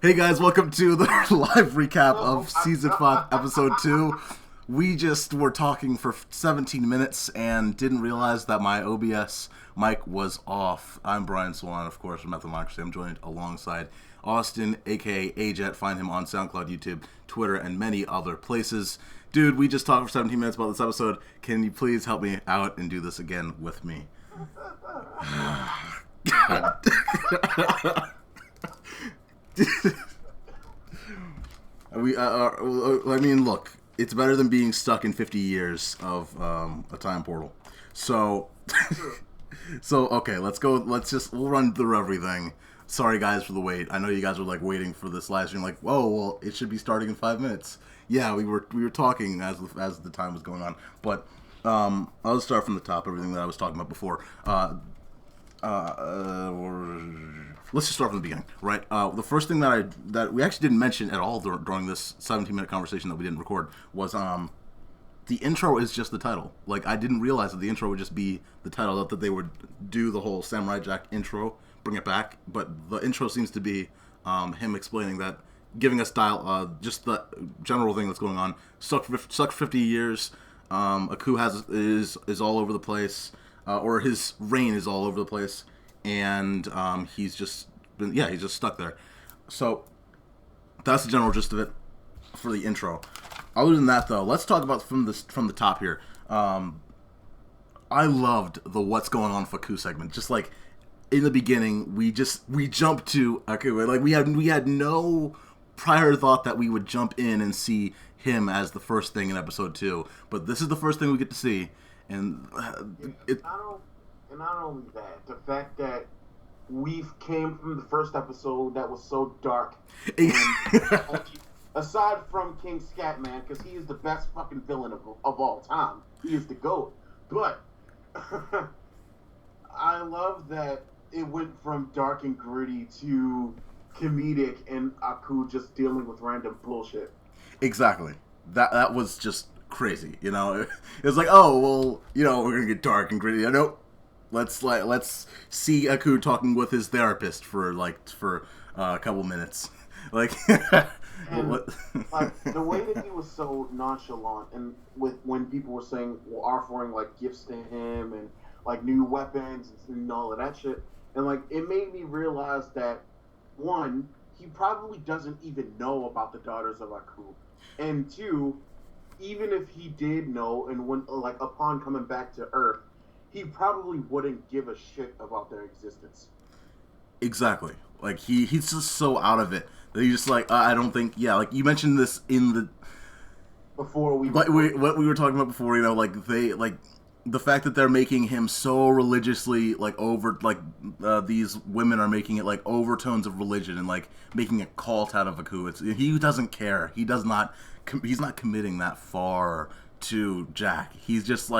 Hey guys, welcome to the live recap of Season 5, Episode 2. We just were talking for 17 minutes and didn't realize that my OBS mic was off. I'm Brian Swan, of course, from Methodemocracy. I'm joined alongside Austin, aka AJETT. Find him on SoundCloud, YouTube, Twitter, and many other places. Dude, we just talked for 17 minutes about this episode. Can you please help me out and do this again with me? God. I mean, look, it's better than being stuck in 50 years of a time portal. So, okay, we'll run through everything. Sorry, guys, for the wait. I know you guys were, waiting for this live stream, whoa, well, it should be starting in 5 minutes. Yeah, we were talking as the time was going on. But, I'll start from the top, everything that I was talking about before. Let's just start from the beginning, right? The first thing that we actually didn't mention at all during this 17-minute conversation that we didn't record was the intro is just the title. I didn't realize that the intro would just be the title, that they would do the whole Samurai Jack intro, bring it back, but the intro seems to be him explaining that, giving us just the general thing that's going on. Stuck 50 years. Aku is all over the place. Or his reign is all over the place, and he's just stuck there. So that's the general gist of it for the intro. Other than that, though, let's talk about from the top here. I loved the what's going on with Aku segment. Just in the beginning, we jumped to Aku. We had no prior thought that we would jump in and see him as the first thing in episode 2, but this is the first thing we get to see. And not only that, the fact that we came from the first episode that was so dark. And, aside from King Scatman, because he is the best fucking villain of all time. He is the GOAT. But I love that it went from dark and gritty to comedic and Aku just dealing with random bullshit. Exactly. That was just crazy, it was oh, well, we're gonna get dark and gritty. Nope. Let's see Aku talking with his therapist for a couple minutes. The way that he was so nonchalant, and when people were saying, offering gifts to him and new weapons and all of that shit, and it made me realize that, one, he probably doesn't even know about the daughters of Aku, and two, even if he did know, and when upon coming back to Earth, he probably wouldn't give a shit about their existence. Exactly. He's just so out of it that he's just I don't think. Yeah, you mentioned this in the before what we were talking about before. The fact that they're making him so religiously over, these women are making it overtones of religion and making a cult out of Aku. He doesn't care. He's not committing that far to Jack. He's just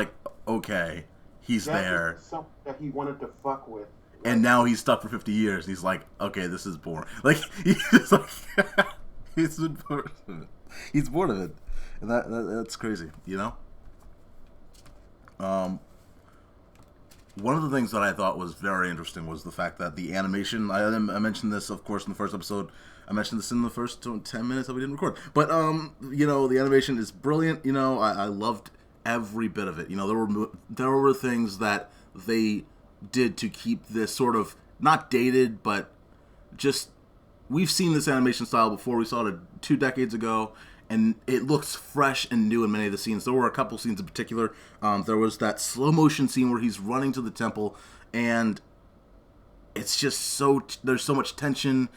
okay, he's Jack there. Is something that he wanted to fuck with. And now he's stuck for 50 years. And he's okay, this is boring. He's he's bored of it. He's bored of it. And that's crazy, One of the things that I thought was very interesting was the fact that the animation, I mentioned this, of course, in the first episode. I mentioned this in the first 10 minutes that we didn't record. But, the animation is brilliant. I loved every bit of it. There were things that they did to keep this sort of, not dated, but just, we've seen this animation style before. We saw it 2 decades ago, and it looks fresh and new in many of the scenes. There were a couple scenes in particular. There was that slow motion scene where he's running to the temple, and it's just there's so much tension,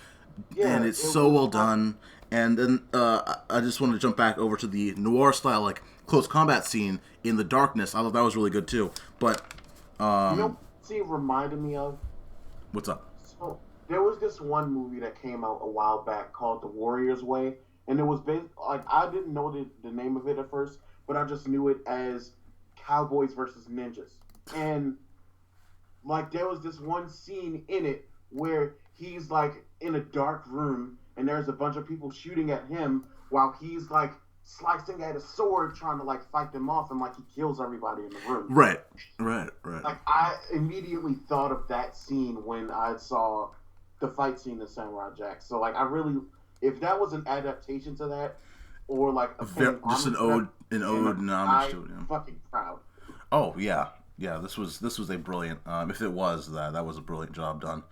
and it's so well done. And then I just wanted to jump back over to the noir style, close combat scene in the darkness. I thought that was really good too. But see, it reminded me of. What's up? So there was this one movie that came out a while back called The Warrior's Way, and it was I didn't know the name of it at first, but I just knew it as Cowboys versus Ninjas. And there was this one scene in it where he's in a dark room and there's a bunch of people shooting at him while he's slicing at a sword trying to fight them off, and he kills everybody in the room. Right. I immediately thought of that scene when I saw the fight scene in Samurai Jack. So I really if that was an adaptation to that, or like a paying Just homage to that, an ode and homage to it. I'm fucking proud. Oh yeah, yeah. This was a brilliant. If it was that was a brilliant job done.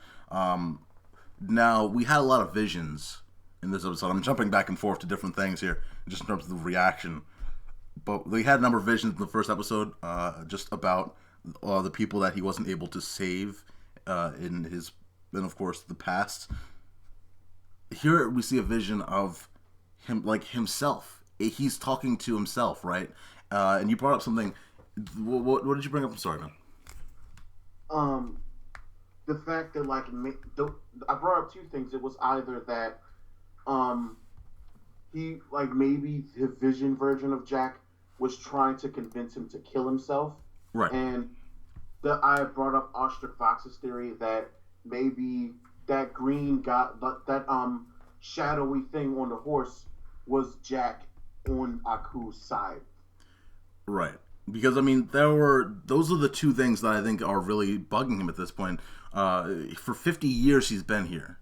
Now we had a lot of visions in this episode. I'm jumping back and forth to different things here, just in terms of the reaction. But we had a number of visions in the first episode, just about the people that he wasn't able to save in of course, the past. Here we see a vision of him, like himself. He's talking to himself, right? And you brought up something. What did you bring up? I'm sorry, man. The fact that like I brought up two things. It was either that he like maybe the vision version of Jack was trying to convince him to kill himself, right? And I brought up Ostrich Fox's theory that maybe that green got that shadowy thing on the horse was Jack on Aku's side, right? Because I mean, those are the two things that I think are really bugging him at this point. For 50 years he's been here,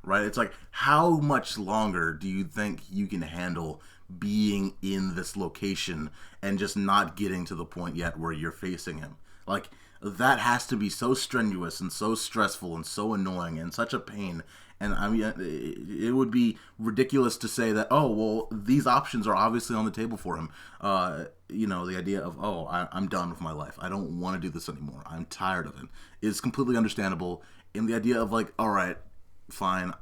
right? It's like, how much longer do you think you can handle being in this location and just not getting to the point yet where you're facing him? Like, that has to be so strenuous and so stressful and so annoying and such a pain. And I mean, it would be ridiculous to say that, oh, well, these options are obviously on the table for him. The idea of, oh, I'm done with my life. I don't want to do this anymore. I'm tired of it. Is completely understandable. And the idea of like, all right, fine.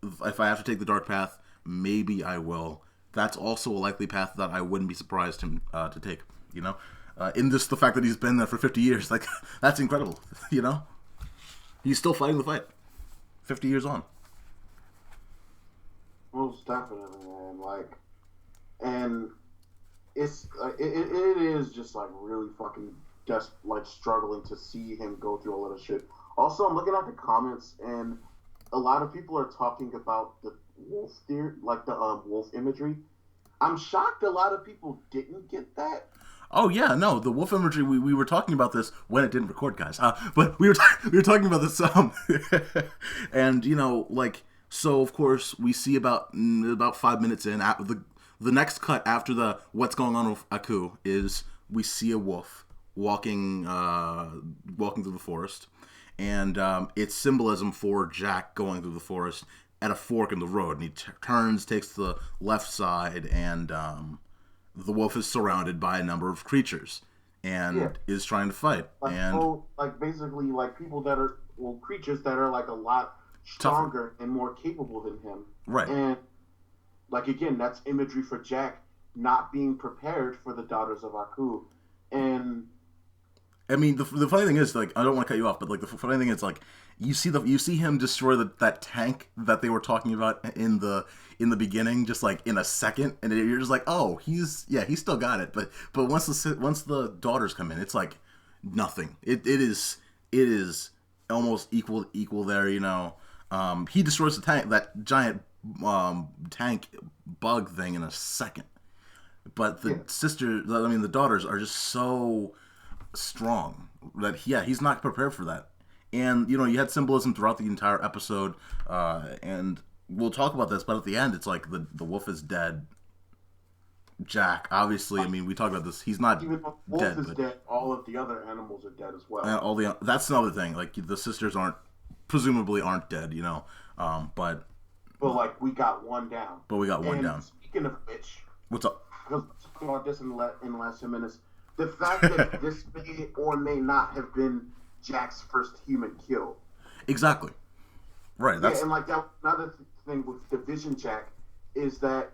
If I have to take the dark path, maybe I will. That's also a likely path that I wouldn't be surprised him to take, in the fact that he's been there for 50 years, like, that's incredible, He's still fighting the fight 50 years on. Most definitely, man. Like, and it's it is just like really fucking like struggling to see him go through all of this shit. Also, I'm looking at the comments, and a lot of people are talking about the wolf theory, like the wolf imagery. I'm shocked a lot of people didn't get that. Oh yeah, no, the wolf imagery. We were talking about this when it didn't record, guys. But we were talking about this and so of course we see about 5 minutes in the next cut after the what's going on with Aku is we see a wolf walking through the forest, and it's symbolism for Jack going through the forest at a fork in the road, and he turns, takes the left side, and the wolf is surrounded by a number of creatures and is trying to fight. Basically people that are creatures that are like a lot stronger and more capable than him. Right. And again, that's imagery for Jack not being prepared for the daughters of Aku. And I mean, the funny thing is, like, I don't want to cut you off, but like the funny thing is, like, you see him destroy that tank that they were talking about in the beginning, just like in a second, and you're just like, oh, he's still got it. But once the daughters come in, it's like nothing. It is almost equal there. He destroys the tank, that giant tank bug thing, in a second. But the daughters are just so strong that he's not prepared for that. And you had symbolism throughout the entire episode, and we'll talk about this, but at the end it's like the wolf is dead. Jack, obviously, I mean, we talked about this, he's not even the wolf is dead, all of the other animals are dead as well. That's another thing, like the sisters presumably aren't dead, but like we got one down. Speaking of which, what's up? Because we'll talk about this in the last 10 minutes. The fact that this may or may not have been Jack's first human kill. Exactly. Right. That's... Yeah, and like that. Another thing with the Vision Jack is that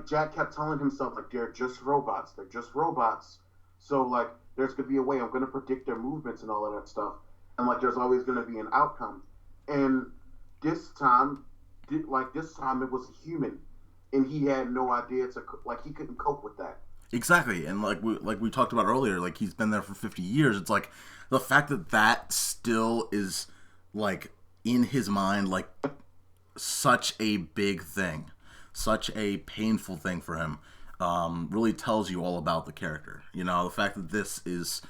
Jack kept telling himself, like, they're just robots. They're just robots. So like, there's gonna be a way. I'm gonna predict their movements and all of that stuff. And like, there's always gonna be an outcome. And this time it was a human, and he had no idea he couldn't cope with that. Exactly, and like we talked about earlier, like he's been there for 50 years. It's like the fact that still is like in his mind, like such a big thing, such a painful thing for him, really tells you all about the character. The fact that this is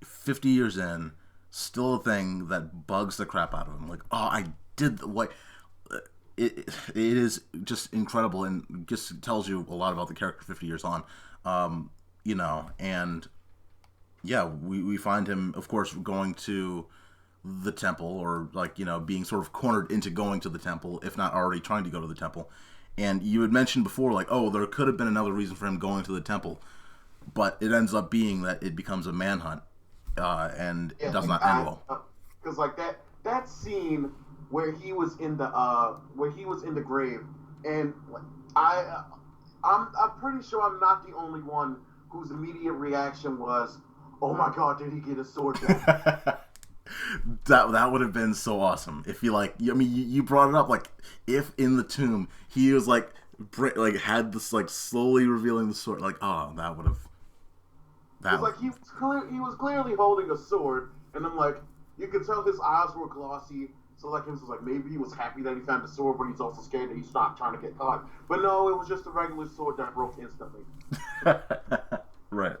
50 years in, still a thing that bugs the crap out of him. Like, oh, I did what? it is just incredible and just tells you a lot about the character 50 years on. And yeah, we find him, of course, going to the temple, or being sort of cornered into going to the temple, if not already trying to go to the temple. And you had mentioned before, there could have been another reason for him going to the temple, but it ends up being that it becomes a manhunt, and it does not end well. Because that scene where he was in the grave, and I'm pretty sure I'm not the only one whose immediate reaction was, "Oh my God, did he get his sword back?" That would have been so awesome if you brought it up, if in the tomb he was had this slowly revealing the sword, that would have. He was clearly holding a sword, and I'm you could tell his eyes were glossy. So it was maybe he was happy that he found the sword, but he's also scared that he's not trying to get caught. But no, it was just a regular sword that broke instantly. Right.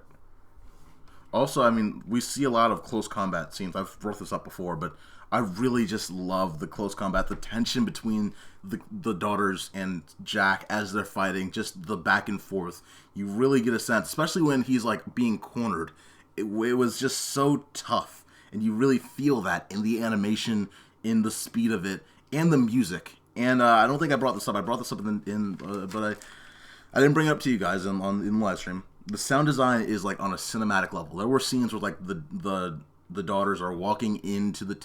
Also, we see a lot of close combat scenes. I've brought this up before, but I really just love the close combat, the tension between the daughters and Jack as they're fighting, just the back and forth. You really get a sense, especially when he's being cornered. It was just so tough, and you really feel that in the animation, in the speed of it, and the music. And I don't think I brought this up. I brought this up but I didn't bring it up to you guys in the live stream. The sound design is on a cinematic level. There were scenes where the daughters are walking into the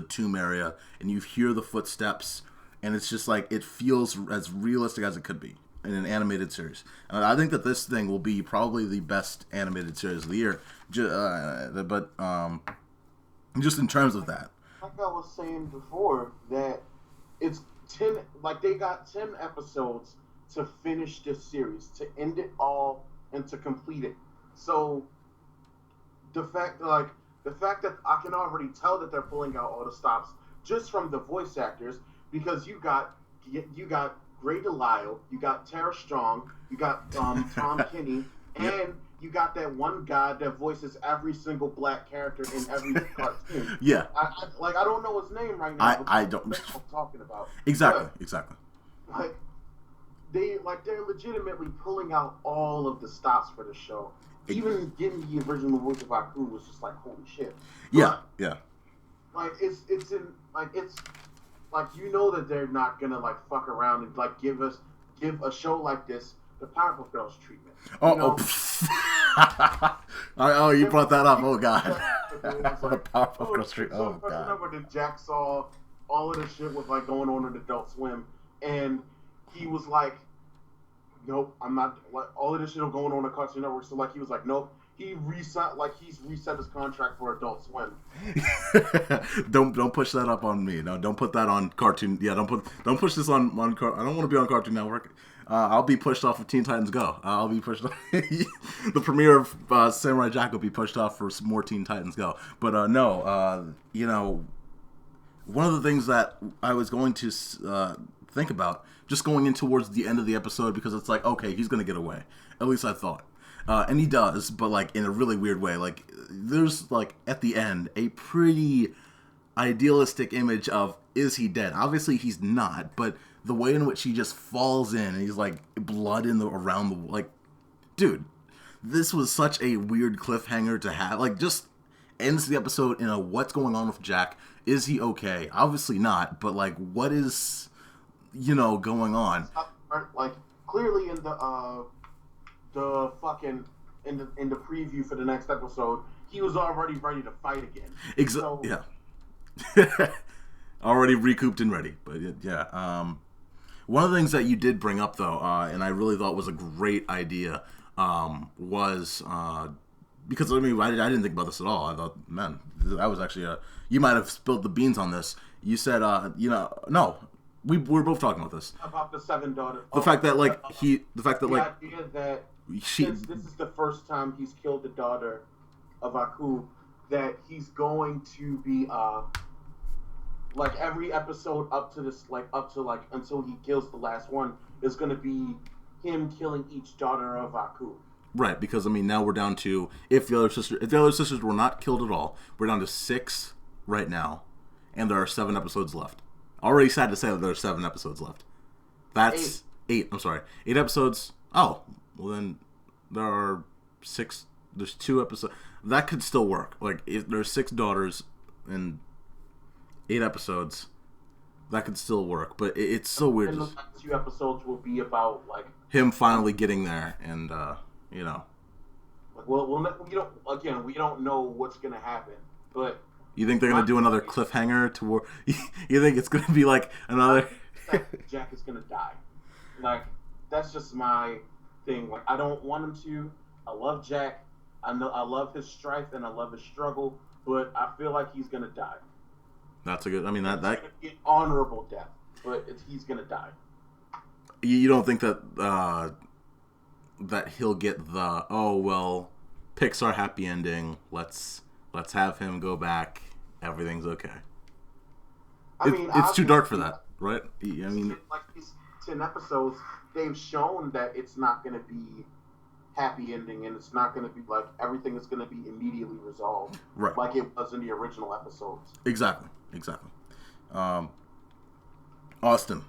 tomb area, and you hear the footsteps, and it's just it feels as realistic as it could be in an animated series. And I think that this thing will be probably the best animated series of the year. But just in terms of that. Like I was saying before, that it's 10. They got 10 episodes to finish this series, to end it all, and to complete it. So the fact that I can already tell that they're pulling out all the stops just from the voice actors, because you got Gray DeLisle, you got Tara Strong, you got Tom Kenny, and you got that one guy that voices every single black character in every cartoon. Yeah. I don't know his name right now. I don't. What I'm talking about. Exactly. They're legitimately pulling out all of the stops for the show. Even getting the original voice of Aku was just holy shit. Yeah. It's that they're not gonna fuck around and give a show like this the Powerpuff Girls treatment. You brought that up. Oh God. The Powerpuff Girls treatment. Oh God. Remember that Jack saw all of this shit was going on Adult Swim, and he was nope, I'm not. All of this shit was going on Cartoon Network. So he was nope. He's reset his contract for Adult Swim. Don't push that up on me. No, don't put that on Cartoon. Yeah, don't push this on. I don't want to be on Cartoon Network. I'll be pushed off of Teen Titans Go. I'll be pushed off. The premiere of Samurai Jack will be pushed off for some more Teen Titans Go. But no, one of the things that I was going to think about, just going in towards the end of the episode, because it's okay, he's going to get away. At least I thought. And he does, but in a really weird way. There's at the end a pretty idealistic image of, is he dead? Obviously he's not, but the way in which he just falls in and he's blood around the dude, this was such a weird cliffhanger to have. Just ends the episode in a what's going on with Jack? Is he okay? Obviously not, but what is going on? Clearly in the fucking in the preview for the next episode, he was already ready to fight again. Yeah. Already recouped and ready. But yeah. One of the things that you did bring up though, and I really thought was a great idea, was because I didn't think about this at all. I thought, man, that was actually you might have spilled the beans on this. You said, no. We were both talking about this. About the 7 daughters. The fact that the idea that since this is the first time he's killed the daughter of Aku, that he's going to be every episode up to until he kills the last one is going to be him killing each daughter of Aku. Right, because now we're down to, if the other sisters were not killed at all, we're down to 6 right now, and there are 7 episodes left. Already sad to say that there's 7 episodes left. That's 8. I'm sorry. 8 episodes. Oh, well then there are 6. There's 2 episodes. That could still work. Like, if there's 6 daughters and 8 episodes, that could still work. But it's so weird. And the last 2 episodes will be about, like... him finally getting there and, you know... Like, we don't know what's going to happen, but... You think they're going to do another cliffhanger to where... You think it's going to be like another... Jack is going to die. Like, that's just my thing. Like, I don't want him to. I love Jack. I love his strife and I love his struggle, but I feel like he's going to die. That's a good... I mean, that... It's going to be an honorable death, but he's going to die. You don't think that... that he'll get the, oh, well, Pixar happy ending, let's have him go back, everything's okay. I mean, it's too dark for that, right? I mean, like these 10 episodes, they've shown that it's not going to be happy ending, and it's not going to be like everything is going to be immediately resolved, right? Like it was in the original episodes. Exactly. Austin,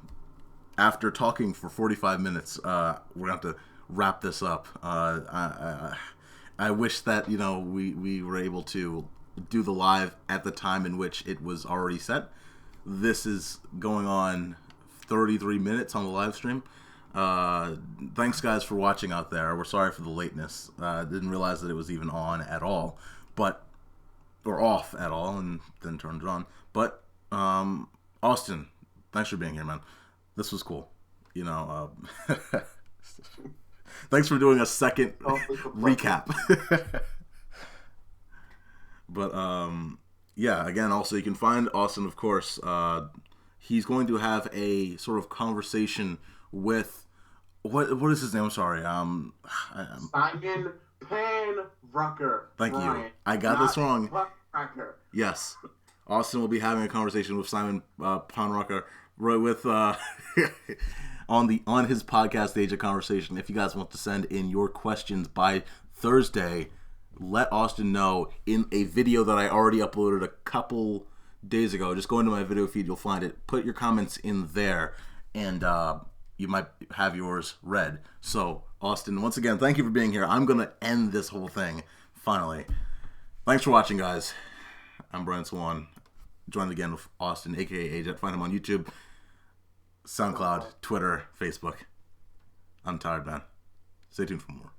after talking for 45 minutes, we're going to have to wrap this up. I wish that, you know, we were able to do the live at the time in which it was already set. This is going on 33 minutes on the live stream. Thanks guys for watching out there. We're sorry for the lateness. Didn't realize that it was even on at all, or off at all, and then turned it on. But Austin, thanks for being here, man. This was cool. You know, thanks for doing a second recap. But yeah, again, also you can find Austin, of course. He's going to have a sort of conversation with what is his name? I'm sorry. Simon Panrucker. Thank you. I got this wrong. Yes. Austin will be having a conversation with Simon Panrucker with on his podcast, the AJETT Conversation. If you guys want to send in your questions by Thursday, let Austin know in a video that I already uploaded a couple days ago. Just go into my video feed, you'll find it. Put your comments in there, and you might have yours read. So, Austin, once again, thank you for being here. I'm going to end this whole thing, finally. Thanks for watching, guys. I'm Brian Swan. Joined again with Austin, a.k.a. AJETT. Find him on YouTube, SoundCloud, Twitter, Facebook. I'm tired, man. Stay tuned for more.